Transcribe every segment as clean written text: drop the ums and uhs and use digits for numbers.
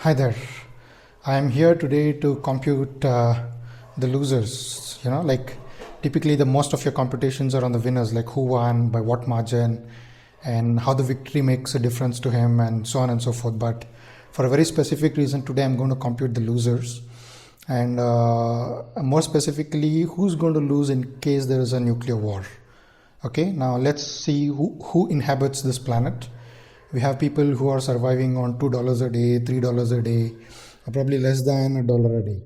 Hi there. I am here today to compute the losers. Like typically the most of your computations are on the winners, like who won, by what margin, and how the victory makes a difference to him, and so on and so forth. But for a very specific reason, today I'm going to compute the losers, and more specifically, who's going to lose in case there is a nuclear war. Okay, now let's see who inhabits this planet. We have people who are surviving on $2 a day, $3 a day, or probably less than $1 a day.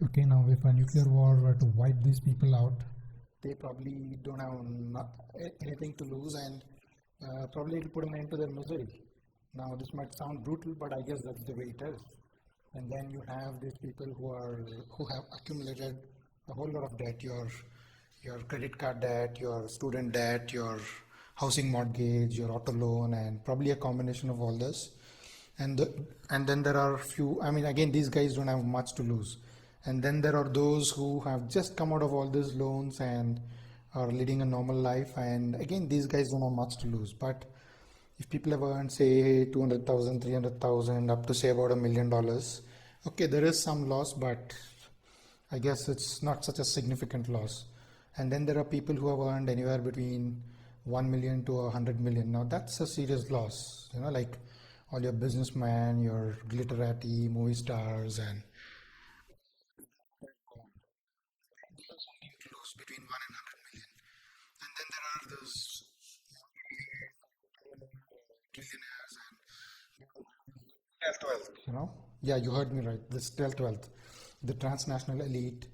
Okay, now if a nuclear war were to wipe these people out, they probably don't have anything to lose, and probably it'll put an end to their misery. Now this might sound brutal, but I guess that's the way it is. And then you have these people who have accumulated a whole lot of debt. Your credit card debt, your student debt, your housing mortgage, your auto loan, and probably a combination of all this. And then there are few. I mean, again, these guys don't have much to lose. And then there are those who have just come out of all these loans and are leading a normal life. And again, these guys don't have much to lose. But if people have earned say 200,000, 300,000, up to say about $1 million, okay, there is some loss, but I guess it's not such a significant loss. And then there are people who have earned anywhere between 1 million to 100 million. Now that's a serious loss, like all your businessmen, your glitterati, movie stars, and lose between 1 and 100 million. And then there are those trillionaires and wealth. Yeah, you heard me right. This stealth wealth, the transnational elite,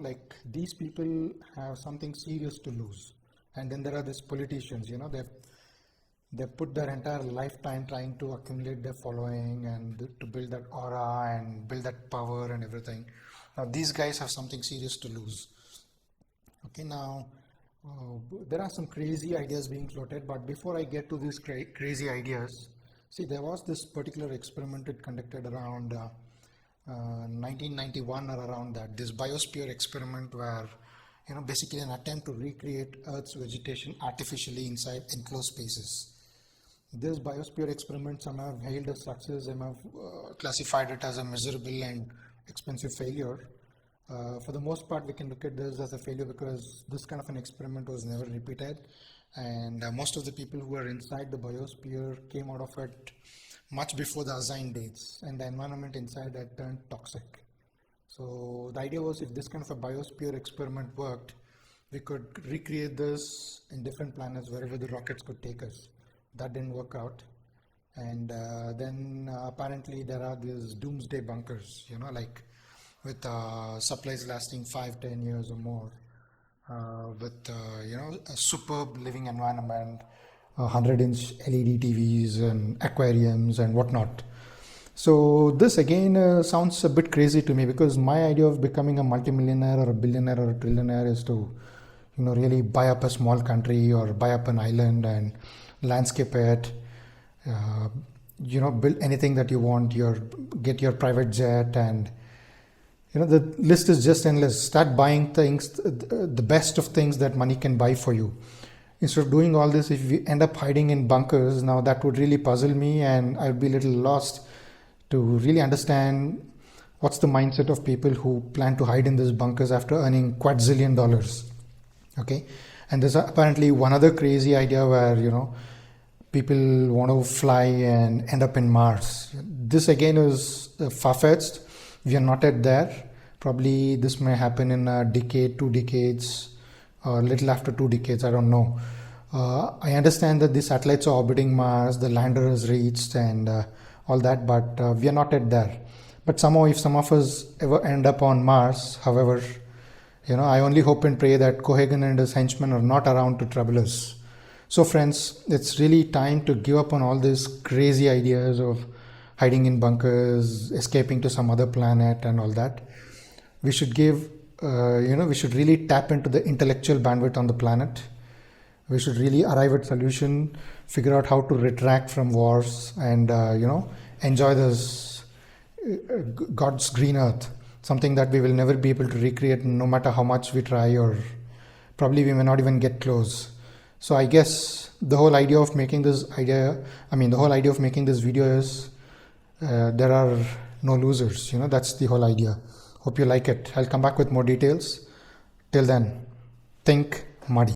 like these people have something serious to lose. And then there are these politicians, they've put their entire lifetime trying to accumulate their following and to build that aura and build that power and everything. Now these guys have something serious to lose. Okay, now there are some crazy ideas being floated, but before I get to these crazy ideas, see, there was this particular experiment it conducted around 1991 or around that. This biosphere experiment, where basically an attempt to recreate Earth's vegetation artificially inside enclosed spaces. This biosphere experiment, some have hailed as success, some have classified it as a miserable and expensive failure. For the most part, we can look at this as a failure because this kind of an experiment was never repeated, and most of the people who were inside the biosphere came out of it much before the assigned dates, and the environment inside had turned toxic. So the idea was, if this kind of a biosphere experiment worked, we could recreate this in different planets wherever the rockets could take us. That didn't work out. And then apparently there are these doomsday bunkers, like with supplies lasting 5-10 years or more, with a superb living environment, 100-inch LED TVs and aquariums and whatnot. So this again sounds a bit crazy to me, because my idea of becoming a multimillionaire or a billionaire or a trillionaire is to really buy up a small country or buy up an island and landscape it, build anything that you want, get your private jet, and the list is just endless. Start buying things, the best of things that money can buy for you. Instead of doing all this, if we end up hiding in bunkers, now that would really puzzle me, and I'd be a little lost to really understand what's the mindset of people who plan to hide in these bunkers after earning quadrillion dollars. Okay, and there's apparently one other crazy idea where people want to fly and end up in Mars. This again is far-fetched. We are not yet there. Probably this may happen in a decade, 2 decades, or a little after 2 decades. I don't know. I understand that the satellites are orbiting Mars, the lander has reached, and all that, but we are not yet there. But somehow, if some of us ever end up on Mars, however, I only hope and pray that Cohagen and his henchmen are not around to trouble us. So friends, it's really time to give up on all these crazy ideas of hiding in bunkers, escaping to some other planet and all that. We should we should really tap into the intellectual bandwidth on the planet. We should really arrive at solution, figure out how to retract from wars, and enjoy this God's green earth, something that we will never be able to recreate no matter how much we try, or probably we may not even get close. So I guess the whole idea of making this video is there are no losers. That's the whole idea. Hope you like it. I'll come back with more details. Till then, think muddy.